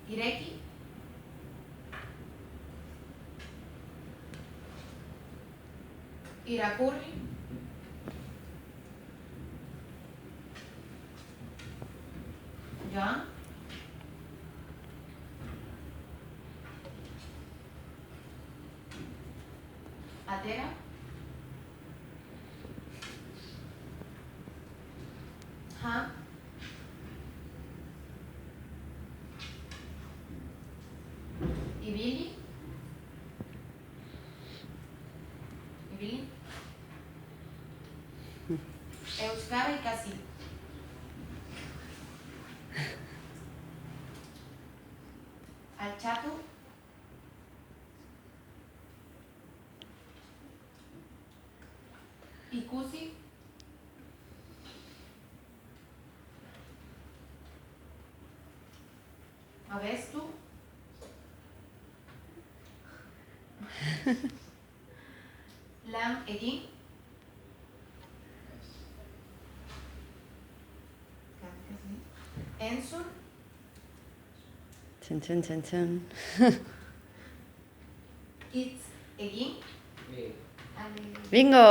ireki, irakurri, joan, atera, jan, ibili, euskara ikasi, altxatu, ikusi, abestu, lan egin, entzun, Txan, txan, txan, txan. hitz egin, Bingo!